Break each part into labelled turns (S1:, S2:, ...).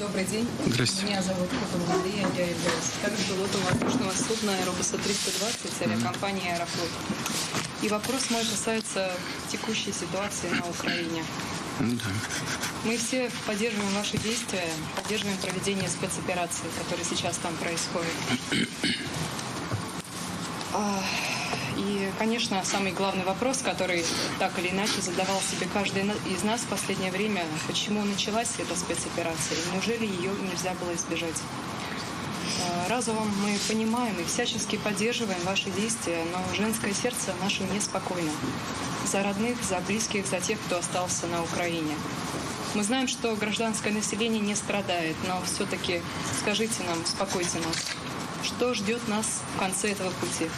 S1: Добрый день.
S2: Здравствуйте.
S1: Меня зовут Кутова Мария, я являюсь также пилотом воздушного судна Аэробуса 320 авиакомпании «Аэрофлот». И вопрос мой касается текущей ситуации на Украине.
S2: Да.
S1: Мы все поддерживаем ваши действия, поддерживаем проведение спецоперации, которые сейчас там происходят. И, конечно, самый главный вопрос, который так или иначе задавал себе каждый из нас в последнее время, почему началась эта спецоперация, и неужели ее нельзя было избежать? Разумом мы понимаем и всячески поддерживаем ваши действия, но женское сердце наше неспокойно. За родных, за близких, за тех, кто остался на Украине. Мы знаем, что гражданское население не страдает, но все-таки скажите нам, успокойте нас, что ждет нас в конце этого пути?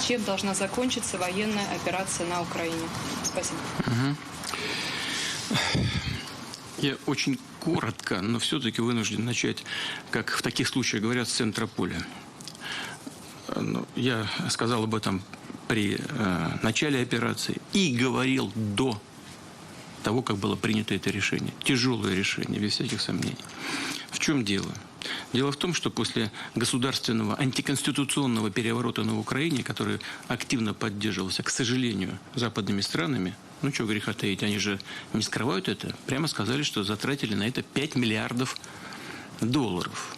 S1: Чем должна закончиться военная операция на Украине? Спасибо.
S2: Я очень коротко, но все-таки вынужден начать, как в таких случаях говорят, с центра поля. Я сказал об этом при начале операции и говорил до того, как было принято это решение. Тяжелое решение, без всяких сомнений. В чем дело? Дело в том, что после государственного антиконституционного переворота на Украине, который активно поддерживался, к сожалению, западными странами, ну что греха таить, они же не скрывают это, прямо сказали, что затратили на это 5 миллиардов долларов.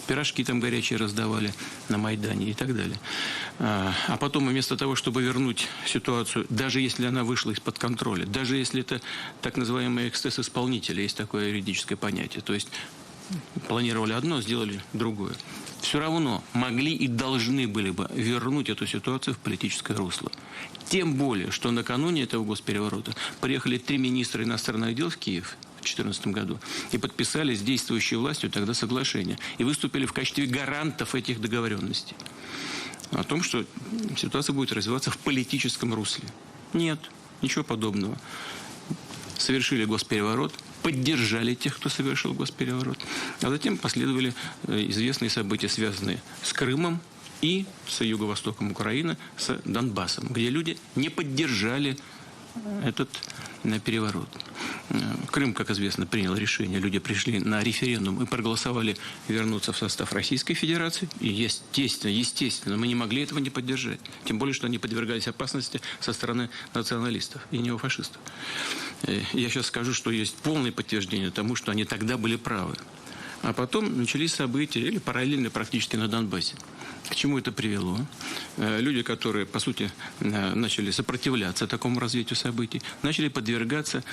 S2: Пирожки там горячие раздавали на Майдане и так далее. А потом вместо того, чтобы вернуть ситуацию, даже если она вышла из-под контроля, даже если это так называемый эксцесс исполнителя, есть такое юридическое понятие, то есть планировали одно, сделали другое. Все равно могли и должны были бы вернуть эту ситуацию в политическое русло. Тем более, что накануне этого госпереворота приехали 3 министра иностранных дел в Киев в 2014 году и подписали с действующей властью тогда соглашение. И выступили в качестве гарантов этих договоренностей. О том, что ситуация будет развиваться в политическом русле. Нет, ничего подобного. Совершили госпереворот, поддержали тех, кто совершил госпереворот. А затем последовали известные события, связанные с Крымом и с юго-востоком Украины, с Донбассом, где люди не поддержали этот переворот. Крым, как известно, принял решение. Люди пришли на референдум и проголосовали вернуться в состав Российской Федерации. И естественно, мы не могли этого не поддержать. Тем более, что они подвергались опасности со стороны националистов и неофашистов. Я сейчас скажу, что есть полное подтверждение тому, что они тогда были правы. А потом начались события, или параллельно практически на Донбассе. К чему это привело? Люди, которые, по сути, начали сопротивляться такому развитию событий, начали подвергаться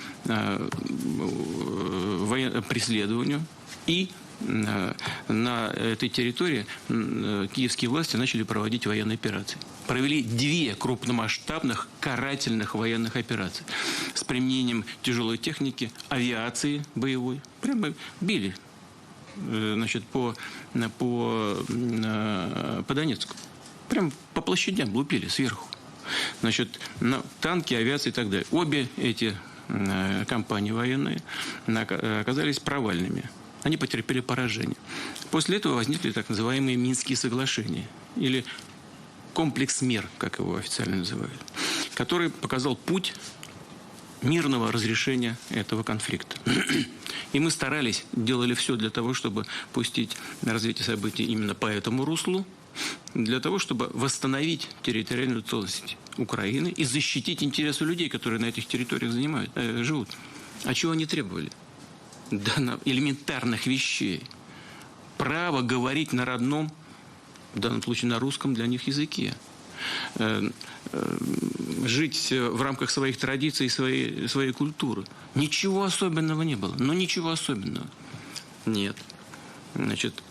S2: преследованию. И на этой территории киевские власти начали проводить военные операции. Провели 2 крупномасштабных карательных военных операции с применением тяжелой техники, авиации боевой. Прямо били. Значит, по Донецку. Прям по площадям лупили сверху. Значит, танки, авиация и так далее. Обе эти кампании военные оказались провальными. Они потерпели поражение. После этого возникли так называемые Минские соглашения. Или комплекс мер, как его официально называют. Который показал путь мирного разрешения этого конфликта. И мы старались, делали все для того, чтобы пустить развитие событий именно по этому руслу, для того, чтобы восстановить территориальную целостность Украины и защитить интересы людей, которые на этих территориях живут. А чего они требовали? Да, элементарных вещей. Право говорить на родном, в данном случае на русском для них языке. Жить в рамках своих традиций и своей культуры. Ничего особенного не было. Но ничего особенного. Нет. Значит,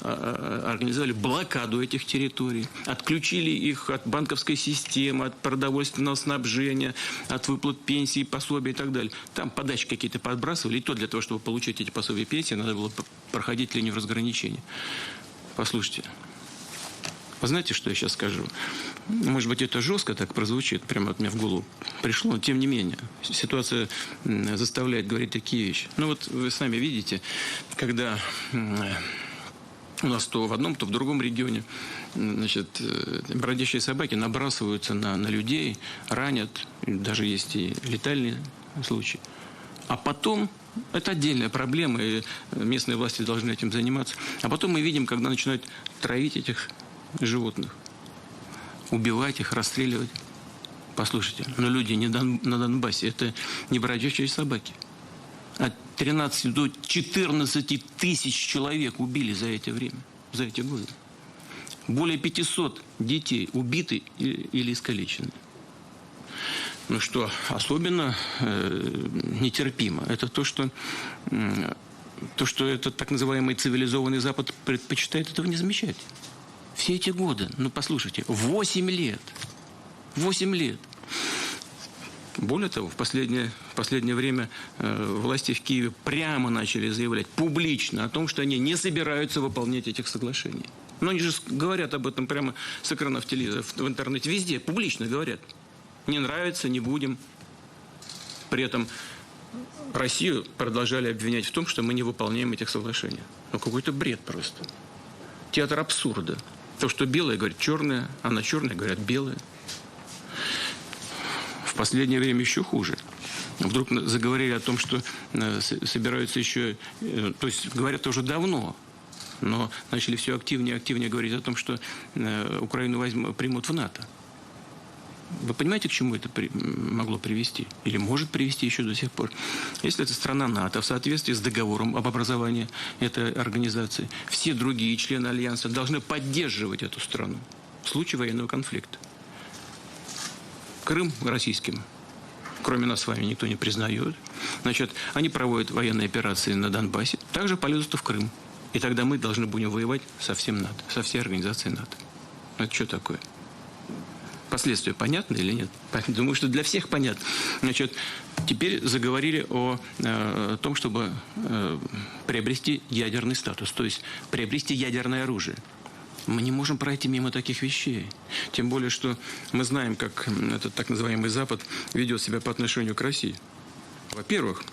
S2: организовали блокаду этих территорий, отключили их от банковской системы, от продовольственного снабжения, от выплат пенсий, пособий и так далее. Там подачки какие-то подбрасывали, и то для того, чтобы получить эти пособия и пенсии, надо было проходить линию разграничения. Послушайте. Вы знаете, что я сейчас скажу? Может быть, это жестко так прозвучит, прямо от меня в голову пришло, но тем не менее. Ситуация заставляет говорить такие вещи. Ну вот вы сами видите, когда у нас то в одном, то в другом регионе, значит, бродячие собаки набрасываются на людей, ранят, даже есть и летальные случаи. А потом Это отдельная проблема, и местные власти должны этим заниматься. А потом мы видим, когда начинают травить этих животных, убивать их, расстреливать. Послушайте, но люди не на Донбассе, это не бродячие собаки. От 13 до 14 тысяч человек убили за это время, за эти годы. Более 500 детей убиты или искалечены. Ну что особенно нетерпимо, это то, что этот так называемый цивилизованный Запад предпочитает этого не замечать. Все эти годы, ну послушайте, 8 лет. 8 лет. Более того, в последнее время власти в Киеве прямо начали заявлять публично о том, что они не собираются выполнять этих соглашений. Но они же говорят об этом прямо с экранов телевизора, в интернете, везде, публично говорят. Не нравится, не будем. При этом Россию продолжали обвинять в том, что мы не выполняем этих соглашений. Ну, какой-то бред просто. Театр абсурда. То, что белое, говорят черное, а на черное, говорят белое. В последнее время еще хуже. Вдруг заговорили о том, что собираются еще... То есть говорят уже давно, но начали все активнее и активнее говорить о том, что Украину примут в НАТО. Вы понимаете, к чему это могло привести? Или может привести еще до сих пор? Если это страна НАТО, в соответствии с договором об образовании этой организации, все другие члены Альянса должны поддерживать эту страну в случае военного конфликта. Крым российским, кроме нас с вами, никто не признает. Значит, они проводят военные операции на Донбассе, также полезут в Крым. И тогда мы должны будем воевать со всем НАТО, со всей организацией НАТО. Это что такое? Последствия понятны или нет? Думаю, что для всех понятно. Значит, теперь заговорили о том, чтобы приобрести ядерный статус, то есть приобрести ядерное оружие. Мы не можем пройти мимо таких вещей. Тем более, что мы знаем, как этот так называемый Запад ведет себя по отношению к России. Во-первых,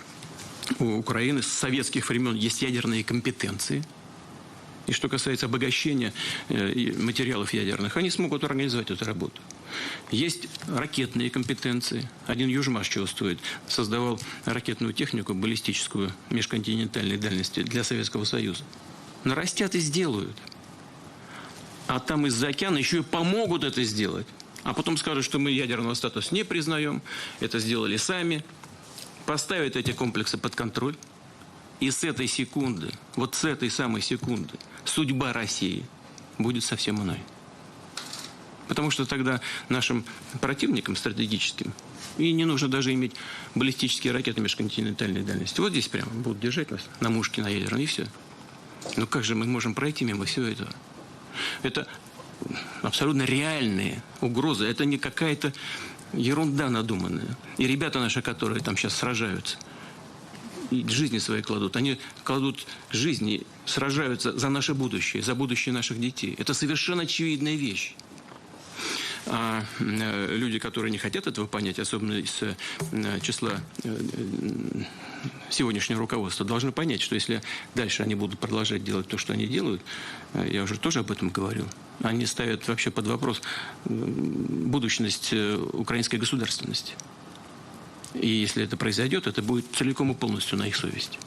S2: у Украины с советских времен есть ядерные компетенции. И что касается обогащения материалов ядерных, они смогут организовать эту работу. Есть ракетные компетенции. Один Южмаш чего стоит. Создавал ракетную технику баллистическую межконтинентальной дальности для Советского Союза. Нарастят и сделают. А там из-за океана еще и помогут это сделать. А потом скажут, что мы ядерного статуса не признаем. Это сделали сами. Поставят эти комплексы под контроль. И с этой секунды, вот с этой самой секунды, судьба России будет совсем иной. Потому что тогда нашим противникам стратегическим и не нужно даже иметь баллистические ракеты межконтинентальной дальности. Вот здесь прямо будут держать нас на мушке, на ядерной, и все. Но как же мы можем пройти мимо всего этого? Это абсолютно реальные угрозы. Это не какая-то ерунда надуманная. И ребята наши, которые там сейчас сражаются, и жизни свои кладут. Они кладут жизни, сражаются за наше будущее, за будущее наших детей. Это совершенно очевидная вещь. А люди, которые не хотят этого понять, особенно из числа сегодняшнего руководства, должны понять, что если дальше они будут продолжать делать то, что они делают, я уже тоже об этом говорил, они ставят вообще под вопрос будущность украинской государственности. И если это произойдет, это будет целиком и полностью на их совести.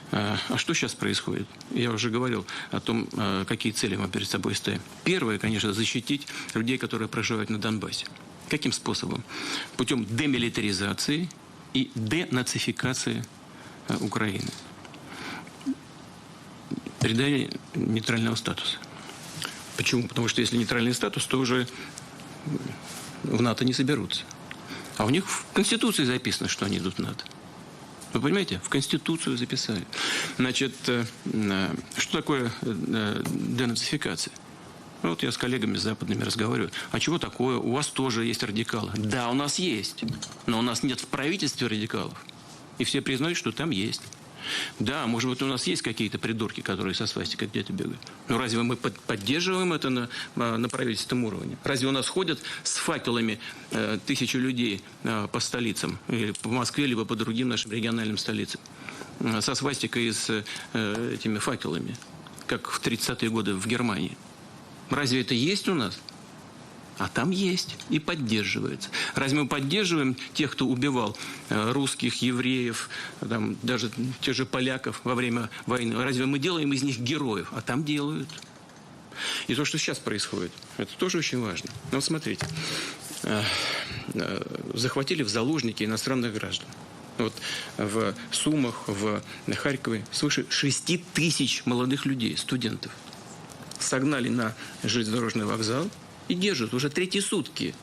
S2: А что сейчас происходит? Я уже говорил о том, какие цели мы перед собой ставим. Первое, конечно, защитить людей, которые проживают на Донбассе. Каким способом? Путем демилитаризации и денацификации Украины. Придание нейтрального статуса. Почему? Потому что если нейтральный статус, то уже в НАТО не соберутся. А у них в Конституции записано, что они идут в НАТО. Вы понимаете? В Конституцию записали. Значит, что такое денацификация? Вот я с коллегами западными разговариваю. А чего такое? У вас тоже есть радикалы. Да, у нас есть. Но у нас нет в правительстве радикалов. И все признают, что там есть. Да, может быть, у нас есть какие-то придурки, которые со свастикой где-то бегают. Но разве мы поддерживаем это на правительственном уровне? Разве у нас ходят с факелами тысячи людей по столицам, или по Москве, либо по другим нашим региональным столицам, со свастикой и с этими факелами, как в 30-е годы в Германии? Разве это есть у нас? А там есть и поддерживается. Разве мы поддерживаем тех, кто убивал русских, евреев, там, даже тех же поляков во время войны? Разве мы делаем из них героев? А там делают. И то, что сейчас происходит, это тоже очень важно. Но вот смотрите, захватили в заложники иностранных граждан. Вот в Сумах, в Харькове свыше 6 тысяч молодых людей, студентов. Согнали на железнодорожный вокзал и держат уже 3-й сутки.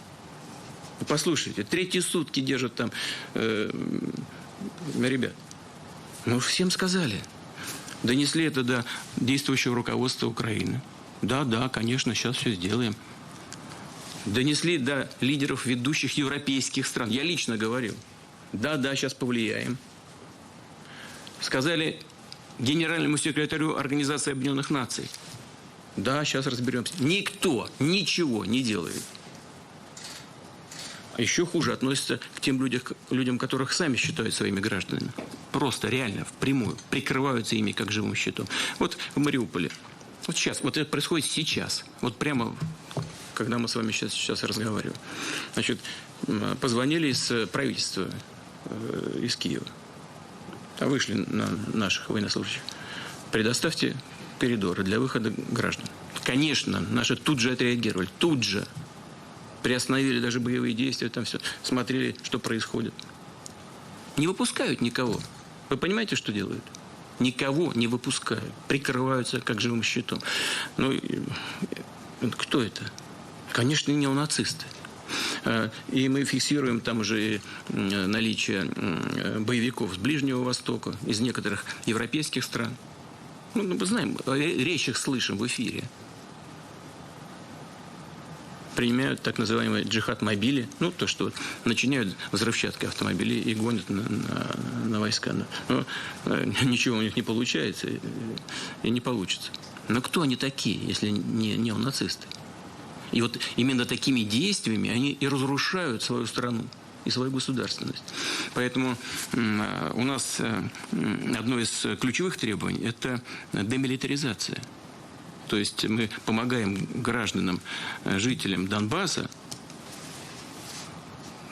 S2: Вы послушайте, 3-й сутки держат там ребят. Мы всем сказали. Донесли это до действующего руководства Украины. Да, конечно, сейчас все сделаем. Донесли до лидеров ведущих европейских стран. Я лично говорил. Да, сейчас повлияем. Сказали генеральному секретарю Организации Объединенных Наций. Да, сейчас разберемся. Никто ничего не делает. А еще хуже относятся к тем людям, которых сами считают своими гражданами. Просто, реально, впрямую прикрываются ими как живым щитом. Вот в Мариуполе. Вот сейчас, вот это происходит сейчас. Вот прямо, когда мы с вами сейчас разговариваем. Значит, позвонили из правительства, из Киева. Вышли на наших военнослужащих. Предоставьте коридоры для выхода граждан. Конечно, наши тут же отреагировали. Тут же. Приостановили даже боевые действия. Там все. Смотрели, что происходит. Не выпускают никого. Вы понимаете, что делают? Никого не выпускают. Прикрываются как живым щитом. Ну, кто это? Конечно, неонацисты. И мы фиксируем там уже наличие боевиков с Ближнего Востока, из некоторых европейских стран. Ну, мы знаем, речь их слышим в эфире. Принимают так называемые джихад-мобили, ну, то, что начиняют взрывчаткой автомобилей и гонят на войска. Но ничего у них не получается и не получится. Но кто они такие, если не неонацисты? И вот именно такими действиями они и разрушают свою страну и свою государственность. Поэтому у нас одно из ключевых требований – это демилитаризация. То есть мы помогаем гражданам, жителям Донбасса,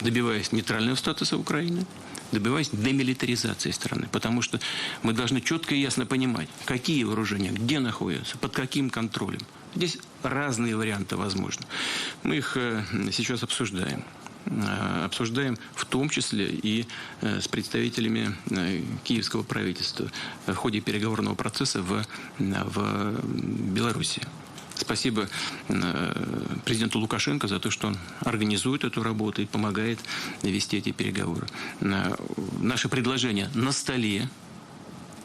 S2: добиваясь нейтрального статуса Украины, добиваясь демилитаризации страны. Потому что мы должны четко и ясно понимать, какие вооружения, где находятся, под каким контролем. Здесь разные варианты возможны. Мы их сейчас обсуждаем. Обсуждаем в том числе и с представителями киевского правительства в ходе переговорного процесса в Беларуси. Спасибо президенту Лукашенко за то, что он организует эту работу и помогает вести эти переговоры. Наши предложения на столе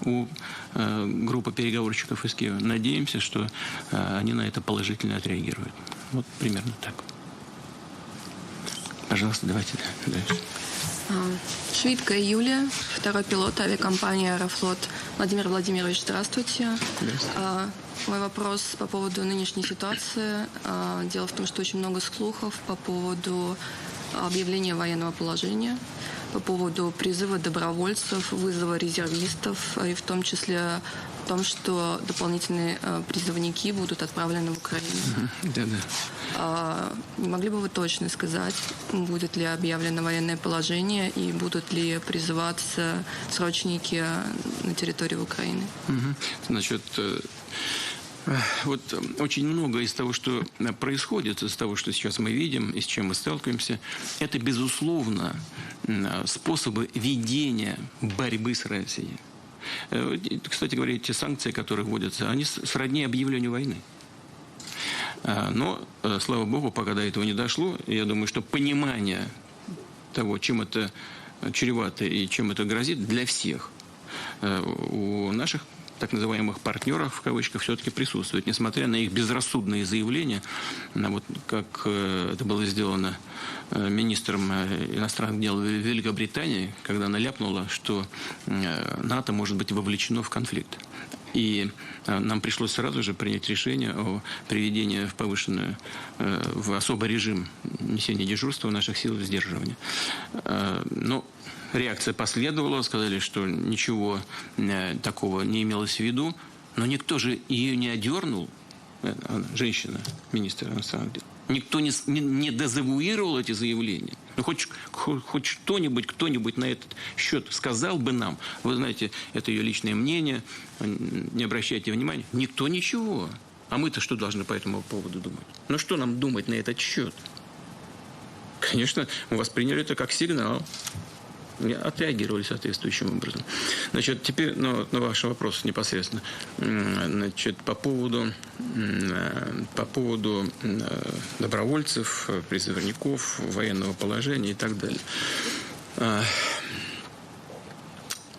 S2: у группы переговорщиков из Киева. Надеемся, что они на это положительно отреагируют. Вот примерно так. Пожалуйста, давайте дальше.
S3: Швидкая Юлия, второй пилот авиакомпании «Аэрофлот». Владимир Владимирович, здравствуйте.
S2: Здравствуйте.
S3: Мой вопрос по поводу нынешней ситуации. Дело в том, что очень много слухов по поводу объявления военного положения, по поводу призыва добровольцев, вызова резервистов, и в том числе о том, что дополнительные призывники будут отправлены в Украину. Не могли бы вы точно сказать, будет ли объявлено военное положение и будут ли призываться срочники на территории Украины?
S2: Значит, вот очень много из того, что происходит, из того, что сейчас мы видим и с чем мы сталкиваемся, это, безусловно, способы ведения борьбы с Россией. Кстати говоря, эти санкции, которые вводятся, они сродни объявлению войны. Но, слава богу, пока до этого не дошло, я думаю, что понимание того, чем это чревато и чем это грозит для всех, у наших так называемых партнеров, в кавычках, все-таки присутствует, несмотря на их безрассудные заявления, вот как это было сделано министром иностранных дел Великобритании, когда она ляпнула, что НАТО может быть вовлечено в конфликт. И нам пришлось сразу же принять решение о приведении в повышенную, в особый режим несения дежурства наших сил сдерживания. Но реакция последовала, сказали, что ничего такого не имелось в виду, но никто же ее не одернул, женщина, министр иностранных дел. Никто не дезавуировал эти заявления. Ну, хоть кто-нибудь на этот счет сказал бы нам, вы знаете, это ее личное мнение, не обращайте внимания. Никто ничего. А мы-то что должны по этому поводу думать? Ну, что нам думать на этот счет? Конечно, мы восприняли это как сигнал. Отреагировали соответствующим образом. Значит, теперь на ваш вопрос непосредственно. Значит, по поводу добровольцев, призывников, военного положения и так далее.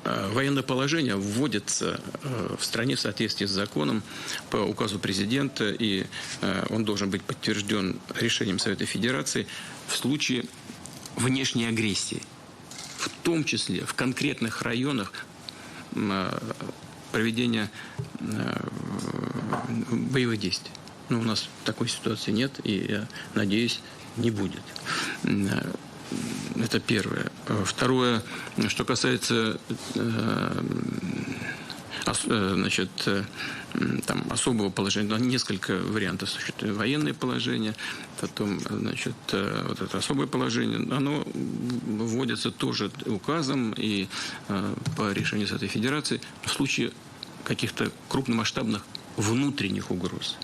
S2: Военное положение вводится в стране в соответствии с законом по указу президента, и он должен быть подтвержден решением Совета Федерации в случае внешней агрессии. В том числе в конкретных районах проведения боевых действий. Но у нас такой ситуации нет, и, я надеюсь, не будет. Это первое. Второе, что касается значит, там, особого положения, несколько вариантов существует. Военное положение, потом, значит, вот это особое положение, оно вводится тоже указом и по решению Совета Федерации в случае каких-то крупномасштабных внутренних угроз.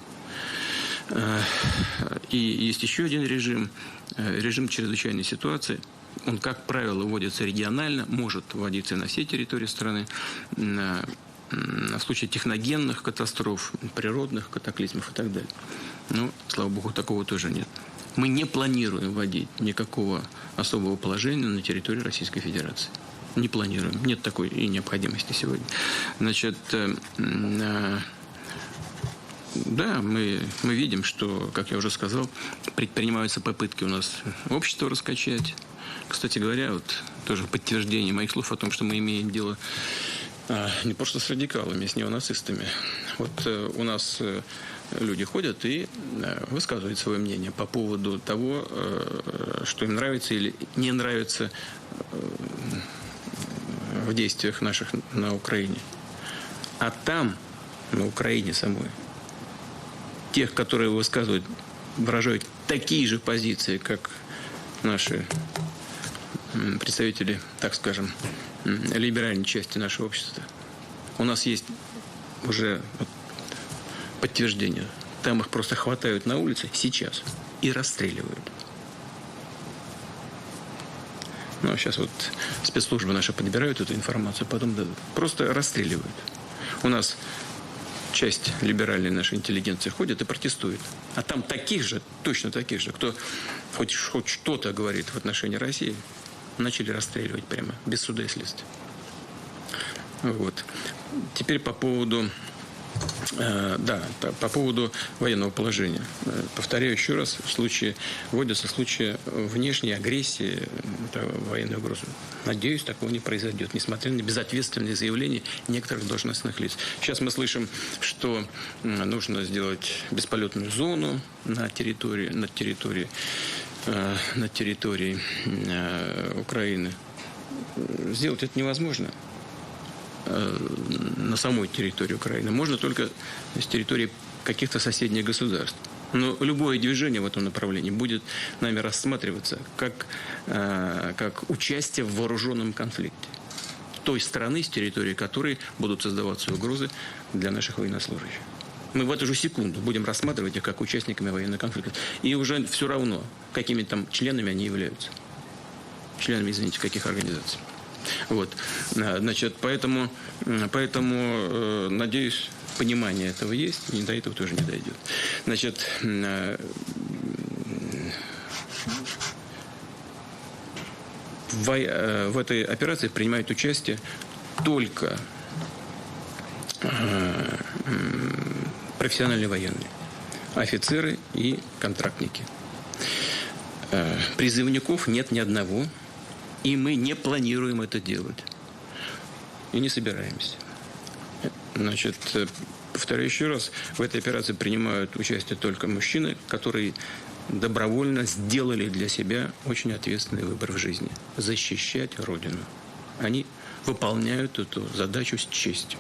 S2: И есть еще один режим, режим чрезвычайной ситуации. Он, как правило, вводится регионально, может вводиться на всей территории страны, в случае техногенных катастроф, природных катаклизмов и так далее. Но, слава богу, такого тоже нет. Мы не планируем вводить никакого особого положения на территории Российской Федерации. Не планируем. Нет такой и необходимости сегодня. Значит, да, мы видим, что, как я уже сказал, предпринимаются попытки у нас общество раскачать. Кстати говоря, вот тоже подтверждение моих слов о том, что мы имеем дело не просто с радикалами, с неонацистами. Вот у нас люди ходят и высказывают свое мнение по поводу того, что им нравится или не нравится в действиях наших на Украине. А там, на Украине самой, тех, которые высказывают, выражают такие же позиции, как наши представители, так скажем, либеральной части нашего общества. У нас есть уже подтверждение. Там их просто хватают на улице сейчас и расстреливают. Ну, а сейчас вот спецслужбы наши подбирают эту информацию, потом просто расстреливают. У нас часть либеральной нашей интеллигенции ходит и протестует. А там таких же, точно таких же, кто хоть что-то говорит в отношении России, начали расстреливать прямо, без суда и следствия. Вот. Теперь по поводу, по поводу военного положения. Повторяю еще раз, вводятся случаи внешней агрессии, военной угрозы. Надеюсь, такого не произойдет, несмотря на безответственные заявления некоторых должностных лиц. Сейчас мы слышим, что нужно сделать бесполетную зону на территории Украины. Сделать это невозможно на самой территории Украины. Можно только с территории каких-то соседних государств. Но любое движение в этом направлении будет нами рассматриваться как участие в вооруженном конфликте той страны, с территории которой будут создаваться угрозы для наших военнослужащих. Мы в эту же секунду будем рассматривать их как участниками военного конфликта. И уже все равно, какими там членами они являются. Членами, извините, каких организаций. Вот. Значит, поэтому, надеюсь, понимание этого есть, и до этого тоже не дойдет. Значит, в этой операции принимают участие только профессиональные военные, офицеры и контрактники. Призывников нет ни одного, и мы не планируем это делать. И не собираемся. Значит, повторяю еще раз, в этой операции принимают участие только мужчины, которые добровольно сделали для себя очень ответственный выбор в жизни – защищать Родину. Они выполняют эту задачу с честью.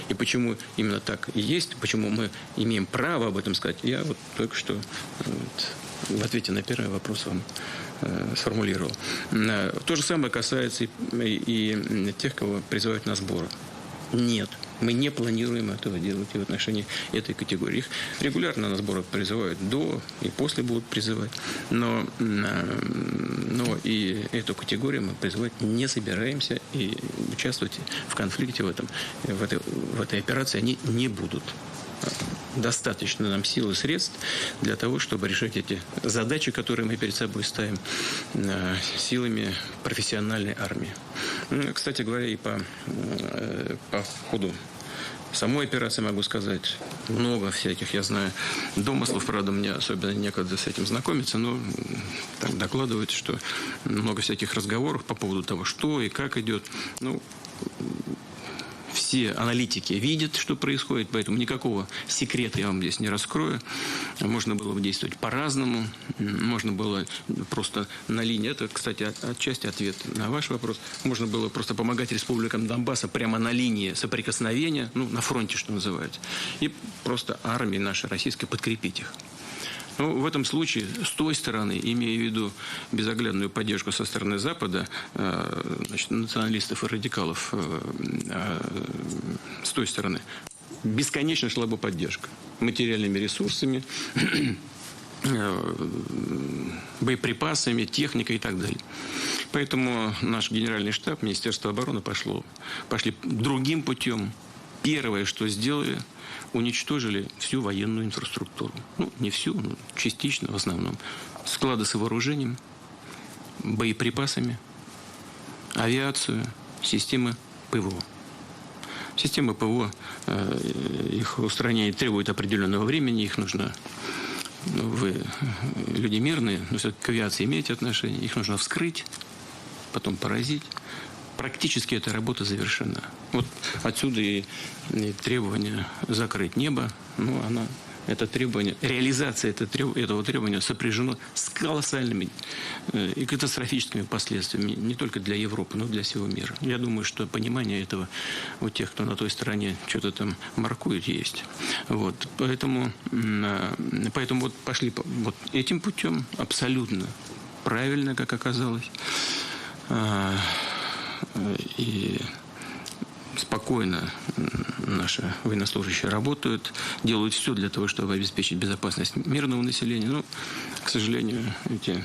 S2: И почему именно так и есть, почему мы имеем право об этом сказать, я вот только что в ответе на первый вопрос вам сформулировал. То же самое касается и тех, кого призывают на сборы. Нет, мы не планируем этого делать и в отношении этой категории. Их регулярно на сборах призывают до и после будут призывать. Но и эту категорию мы призывать не собираемся, и участвовать в конфликте в этой операции они не будут. Достаточно нам сил и средств для того, чтобы решать эти задачи, которые мы перед собой ставим, силами профессиональной армии. Кстати говоря, и по ходу самой операции могу сказать много всяких, я знаю, домыслов, правда, мне особенно некогда с этим знакомиться, но так докладывают, что много всяких разговоров по поводу того, что и как идет. Все аналитики видят, что происходит, поэтому никакого секрета я вам здесь не раскрою. Можно было бы действовать по-разному. Можно было просто на линии. Это, кстати, отчасти ответ на ваш вопрос. Можно было просто помогать республикам Донбасса прямо на линии соприкосновения, на фронте, что называется. И просто армии нашей российской подкрепить их. В этом случае, с той стороны, имея в виду безоглядную поддержку со стороны Запада, националистов и радикалов, с той стороны, бесконечно шла бы поддержка материальными ресурсами, боеприпасами, техникой и так далее. Поэтому наш генеральный штаб, Министерство обороны пошли другим путем. Первое, что сделали, уничтожили всю военную инфраструктуру. Не всю, но частично в основном. Склады с вооружением, боеприпасами, авиацию, системы ПВО. Системы ПВО, их устранение требует определенного времени, их нужно... Вы люди мирные, но все-таки к авиации имеете отношение, их нужно вскрыть, потом поразить. Практически эта работа завершена. Вот отсюда и требование закрыть небо. Это требование, реализация этого требования сопряжено с колоссальными и катастрофическими последствиями не только для Европы, но и для всего мира. Я думаю, что понимание этого у тех, кто на той стороне что-то там маркует, есть. Поэтому вот пошли вот этим путем абсолютно правильно, как оказалось. И спокойно наши военнослужащие работают, делают все для того, чтобы обеспечить безопасность мирного населения. Но, к сожалению, эти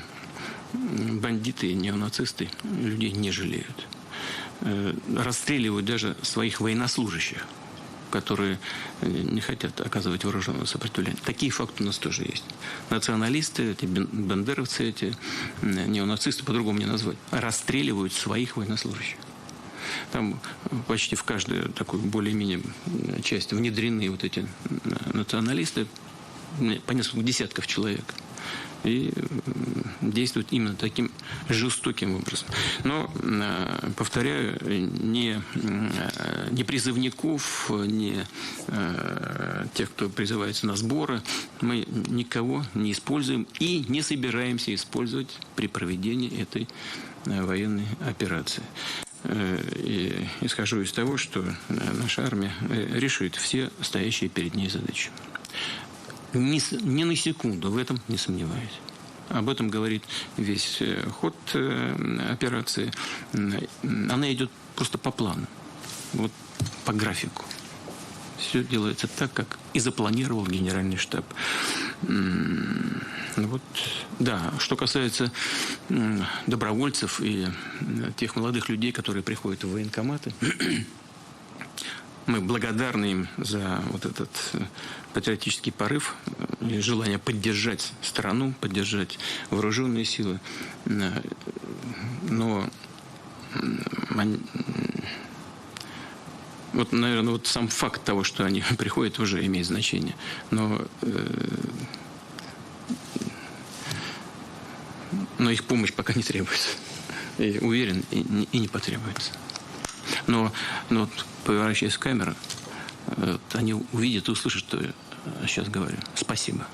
S2: бандиты и неонацисты людей не жалеют. Расстреливают даже своих военнослужащих, которые не хотят оказывать вооруженное сопротивление. Такие факты у нас тоже есть. Националисты, эти бандеровцы, эти неонацисты, по-другому не назвать, расстреливают своих военнослужащих. Там почти в каждую такую более-менее часть внедрены вот эти националисты, по несколько десятков человек. И действуют именно таким жестоким образом. Но, повторяю, ни призывников, ни тех, кто призывается на сборы, мы никого не используем и не собираемся использовать при проведении этой военной операции. И исхожу из того, что наша армия решит все стоящие перед ней задачи. Ни на секунду в этом не сомневаюсь. Об этом говорит весь ход операции. Она идет просто по плану, вот по графику. Все делается так, как и запланировал Генеральный штаб. Да, что касается добровольцев и тех молодых людей, которые приходят в военкоматы, мы благодарны им за вот этот патриотический порыв и желание поддержать страну, поддержать вооруженные силы. Но наверное, сам факт того, что они приходят, уже имеет значение. Но их помощь пока не требуется. И уверен, и не потребуется. Но поворачиваясь в камеру, они увидят и услышат, что я сейчас говорю. Спасибо.